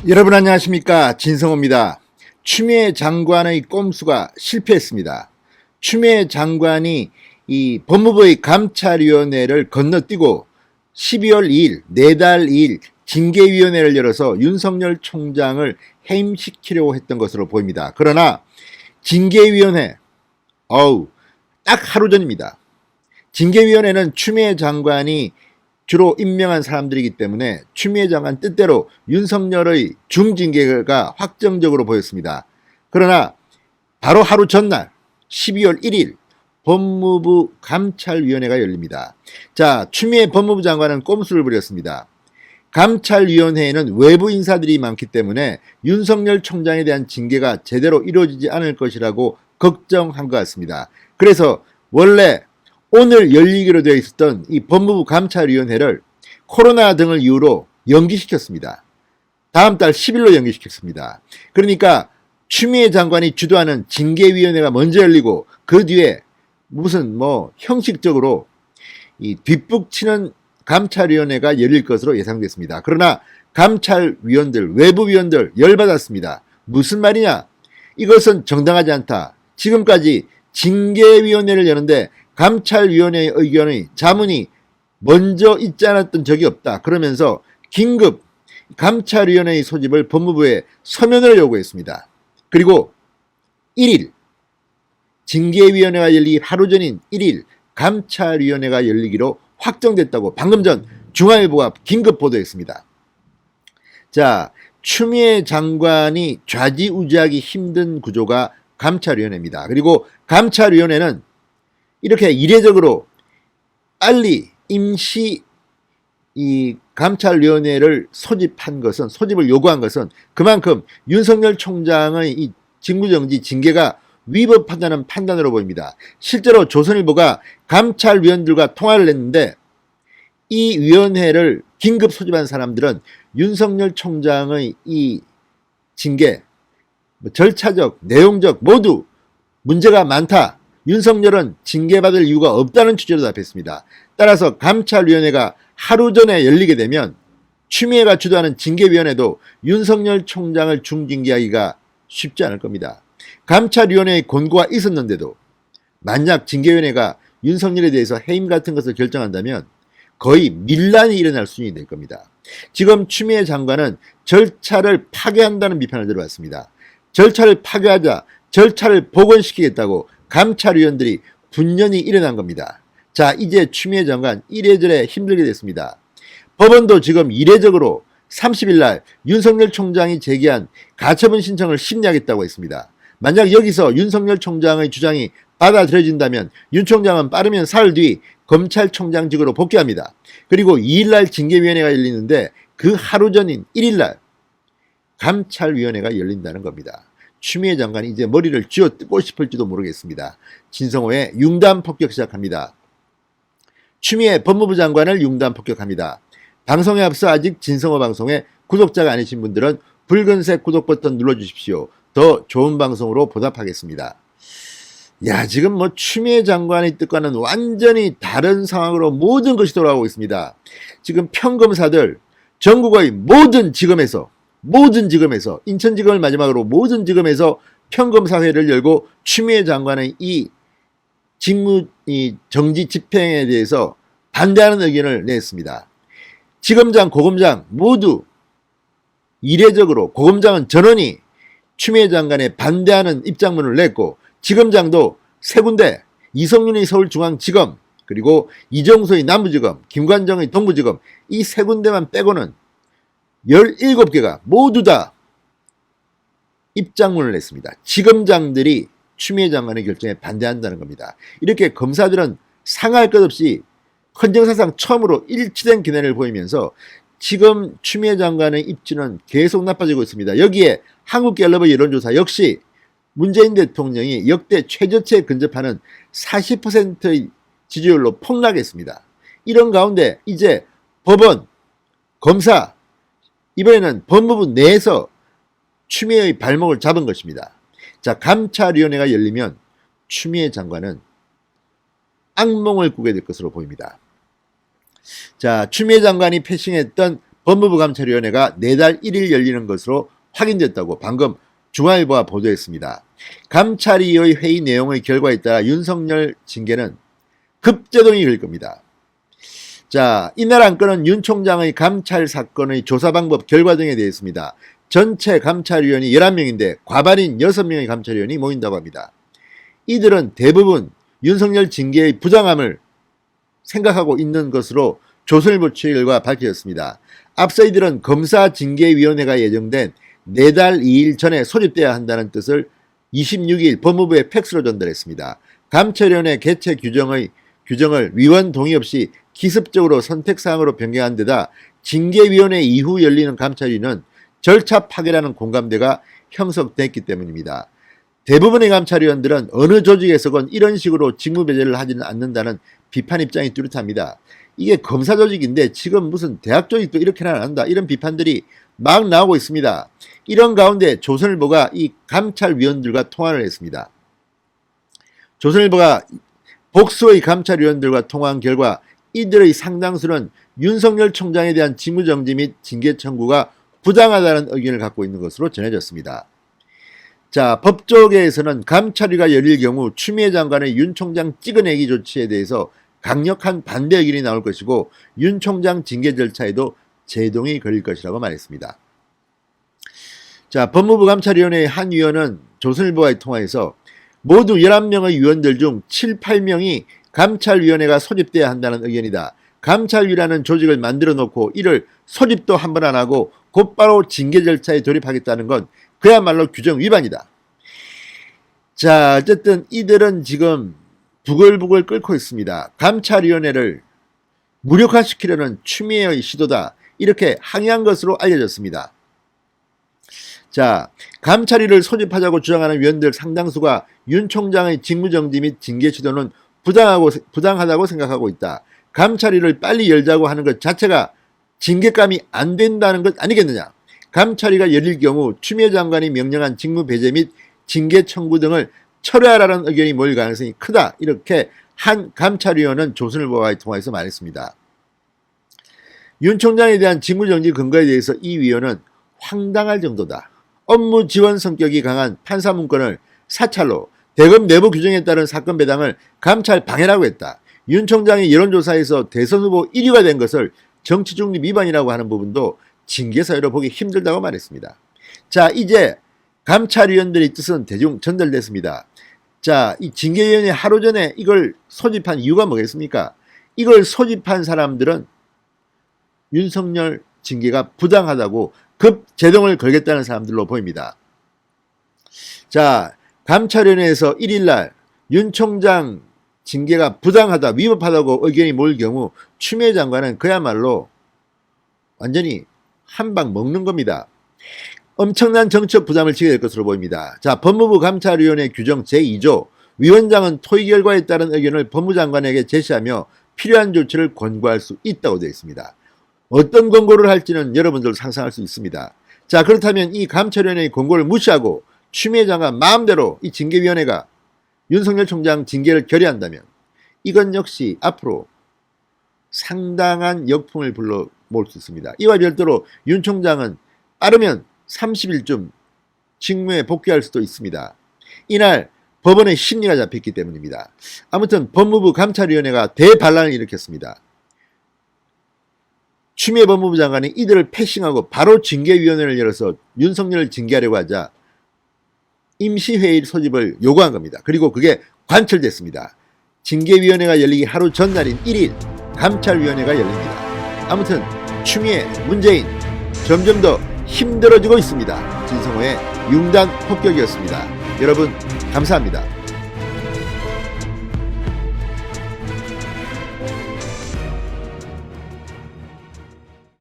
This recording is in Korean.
여러분 안녕하십니까, 진성호입니다. 추미애 장관의 꼼수가 실패했습니다. 추미애 장관이 이 법무부의 감찰위원회를 건너뛰고 12월 2일, 4달 2일 징계위원회를 열어서 윤석열 총장을 해임시키려고 했던 것으로 보입니다. 그러나 징계위원회, 딱 하루 전입니다. 징계위원회는 추미애 장관이 주로 임명한 사람들이기 때문에 추미애 장관 뜻대로 윤석열의 중징계가 확정적으로 보였습니다. 그러나 바로 하루 전날 12월 1일 법무부 감찰위원회가 열립니다. 자, 추미애 법무부 장관은 꼼수를 부렸습니다. 감찰위원회에는 외부 인사들이 많기 때문에 윤석열 총장에 대한 징계가 제대로 이루어지지 않을 것이라고 걱정한 것 같습니다. 그래서 원래 오늘 열리기로 되어 있었던 이 법무부 감찰위원회를 코로나 등을 이유로 연기시켰습니다. 다음 달 10일로 연기시켰습니다. 그러니까 추미애 장관이 주도하는 징계위원회가 먼저 열리고 그 뒤에 무슨 형식적으로 이 뒷북치는 감찰위원회가 열릴 것으로 예상됐습니다. 그러나 감찰위원들, 외부위원들 열받았습니다. 무슨 말이냐? 이것은 정당하지 않다. 지금까지 징계위원회를 여는데 감찰위원회의 의견의 자문이 먼저 있지 않았던 적이 없다. 그러면서 긴급 감찰위원회의 소집을 법무부에 서면으로 요구했습니다. 그리고 1일 징계위원회가 열리기 하루 전인 1일 감찰위원회가 열리기로 확정됐다고 방금 전 중앙일보가 긴급 보도했습니다. 자, 추미애 장관이 좌지우지하기 힘든 구조가 감찰위원회입니다. 그리고 감찰위원회는 이렇게 이례적으로 빨리 임시 이 감찰위원회를 소집을 요구한 것은 그만큼 윤석열 총장의 이 직무정지 징계가 위법하다는 판단으로 보입니다. 실제로 조선일보가 감찰위원들과 통화를 했는데 이 위원회를 긴급 소집한 사람들은 윤석열 총장의 이 징계, 절차적, 내용적 모두 문제가 많다. 윤석열은 징계받을 이유가 없다는 취지로 답했습니다. 따라서 감찰위원회가 하루 전에 열리게 되면 추미애가 주도하는 징계위원회도 윤석열 총장을 중징계하기가 쉽지 않을 겁니다. 감찰위원회의 권고가 있었는데도 만약 징계위원회가 윤석열에 대해서 해임 같은 것을 결정한다면 거의 밀란이 일어날 수준이 될 겁니다. 지금 추미애 장관은 절차를 파괴한다는 비판을 들어왔습니다. 절차를 파괴하자 절차를 복원시키겠다고 감찰위원들이 분연히 일어난 겁니다. 자, 이제 추미애 장관 이래저래 힘들게 됐습니다. 법원도 지금 이례적으로 30일 날 윤석열 총장이 제기한 가처분 신청을 심리하겠다고 했습니다. 만약 여기서 윤석열 총장의 주장이 받아들여진다면 윤 총장은 빠르면 사흘 뒤 검찰총장직으로 복귀합니다. 그리고 2일 날 징계위원회가 열리는데 그 하루 전인 1일 날 감찰위원회가 열린다는 겁니다. 추미애 장관이 이제 머리를 쥐어뜯고 싶을지도 모르겠습니다. 진성호의 융단 폭격 시작합니다. 추미애 법무부 장관을 융단 폭격합니다. 방송에 앞서 아직 진성호 방송에 구독자가 아니신 분들은 붉은색 구독 버튼 눌러주십시오. 더 좋은 방송으로 보답하겠습니다. 야, 지금 추미애 장관의 뜻과는 완전히 다른 상황으로 모든 것이 돌아가고 있습니다. 지금 평검사들 전국의 모든 지검에서 인천지검을 마지막으로 모든 지검에서 평검사회를 열고 추미애 장관의 이 정지 집행에 대해서 반대하는 의견을 냈습니다. 지검장, 고검장 모두 이례적으로 고검장은 전원이 추미애 장관에 반대하는 입장문을 냈고 지검장도 세 군데 이성윤의 서울중앙지검 그리고 이정소의 남부지검, 김관정의 동부지검 이 세 군데만 빼고는 17개가 모두 다 입장문을 냈습니다. 지검장들이 추미애 장관의 결정에 반대한다는 겁니다. 이렇게 검사들은 상할 것 없이 헌정사상 처음으로 일치된 견해를 보이면서 지금 추미애 장관의 입지는 계속 나빠지고 있습니다. 여기에 한국갤럽의 여론조사 역시 문재인 대통령이 역대 최저치에 근접하는 40%의 지지율로 폭락했습니다. 이런 가운데 이제 법원, 검사, 이번에는 법무부 내에서 추미애의 발목을 잡은 것입니다. 자, 감찰위원회가 열리면 추미애 장관은 악몽을 꾸게 될 것으로 보입니다. 자, 추미애 장관이 패싱했던 법무부 감찰위원회가 내달 1일 열리는 것으로 확인됐다고 방금 중앙일보가 보도했습니다. 감찰위의 회의 내용의 결과에 따라 윤석열 징계는 급제동이 될 겁니다. 자, 이날 안건은 윤 총장의 감찰 사건의 조사 방법 결과 등에 대해서입니다. 전체 감찰위원이 11명인데 과반인 6명의 감찰위원이 모인다고 합니다. 이들은 대부분 윤석열 징계의 부당함을 생각하고 있는 것으로 조선일보 취재 결과 밝혀졌습니다. 앞서 이들은 검사징계위원회가 예정된 내달 2일 전에 소집돼야 한다는 뜻을 26일 법무부에 팩스로 전달했습니다. 감찰위원회 개최 규정을 위원 동의 없이 기습적으로 선택사항으로 변경한 데다 징계위원회 이후 열리는 감찰위는 절차 파괴라는 공감대가 형성됐기 때문입니다. 대부분의 감찰위원들은 어느 조직에서건 이런 식으로 직무배제를 하지는 않는다는 비판 입장이 뚜렷합니다. 이게 검사 조직인데 지금 무슨 대학 조직도 이렇게는 안 한다, 이런 비판들이 막 나오고 있습니다. 이런 가운데 조선일보가 이 감찰위원들과 통화를 했습니다. 조선일보가 복수의 감찰위원들과 통화한 결과 이들의 상당수는 윤석열 총장에 대한 직무정지 및 징계 청구가 부당하다는 의견을 갖고 있는 것으로 전해졌습니다. 자, 법조계에서는 감찰위가 열릴 경우 추미애 장관의 윤 총장 찍어내기 조치에 대해서 강력한 반대 의견이 나올 것이고 윤 총장 징계 절차에도 제동이 걸릴 것이라고 말했습니다. 자, 법무부 감찰위원회의 한 위원은 조선일보와의 통화에서 모두 11명의 위원들 중 7, 8명이 감찰위원회가 소집돼야 한다는 의견이다. 감찰위라는 조직을 만들어 놓고 이를 소집도 한 번 안 하고 곧바로 징계 절차에 돌입하겠다는 건 그야말로 규정 위반이다. 자, 어쨌든 이들은 지금 부글부글 끓고 있습니다. 감찰위원회를 무력화시키려는 추미애의 시도다, 이렇게 항의한 것으로 알려졌습니다. 자, 감찰위를 소집하자고 주장하는 위원들 상당수가 윤 총장의 직무정지 및 징계 시도는 부당하다고 생각하고 있다. 감찰위를 빨리 열자고 하는 것 자체가 징계감이 안 된다는 것 아니겠느냐. 감찰위가 열릴 경우 추미애 장관이 명령한 직무 배제 및 징계 청구 등을 철회하라는 의견이 모일 가능성이 크다, 이렇게 한 감찰위원은 조선일보와의 통화에서 말했습니다. 윤 총장에 대한 직무정지 근거에 대해서 이 위원은 황당할 정도다. 업무 지원 성격이 강한 판사 문건을 사찰로 대검 내부 규정에 따른 사건 배당을 감찰 방해라고 했다. 윤 총장이 여론조사에서 대선 후보 1위가 된 것을 정치 중립 위반이라고 하는 부분도 징계 사유로 보기 힘들다고 말했습니다. 자, 이제 감찰위원들의 뜻은 대중 전달됐습니다. 자, 이 징계위원회 하루 전에 이걸 소집한 이유가 뭐겠습니까? 이걸 소집한 사람들은 윤석열 징계가 부당하다고 급 제동을 걸겠다는 사람들로 보입니다. 자, 감찰위원회에서 1일날 윤 총장 징계가 부당하다, 위법하다고 의견이 모일 경우 추미애 장관은 그야말로 완전히 한 방 먹는 겁니다. 엄청난 정치적 부담을 지게 될 것으로 보입니다. 자, 법무부 감찰위원회 규정 제2조 위원장은 토의 결과에 따른 의견을 법무장관에게 제시하며 필요한 조치를 권고할 수 있다고 되어 있습니다. 어떤 권고를 할지는 여러분들 상상할 수 있습니다. 자, 그렇다면 이 감찰위원회의 권고를 무시하고 추미애 장관 마음대로 이 징계위원회가 윤석열 총장 징계를 결의한다면 이건 역시 앞으로 상당한 역풍을 불러모을 수 있습니다. 이와 별도로 윤 총장은 빠르면 30일쯤 직무에 복귀할 수도 있습니다. 이날 법원의 심리가 잡혔기 때문입니다. 아무튼 법무부 감찰위원회가 대반란을 일으켰습니다. 추미애 법무부 장관이 이들을 패싱하고 바로 징계위원회를 열어서 윤석열을 징계하려고 하자 임시회의 소집을 요구한 겁니다. 그리고 그게 관철됐습니다. 징계위원회가 열리기 하루 전날인 1일 감찰위원회가 열립니다. 아무튼 추미애, 문재인 점점 더 힘들어지고 있습니다. 진성호의 융단 폭격이었습니다. 여러분 감사합니다.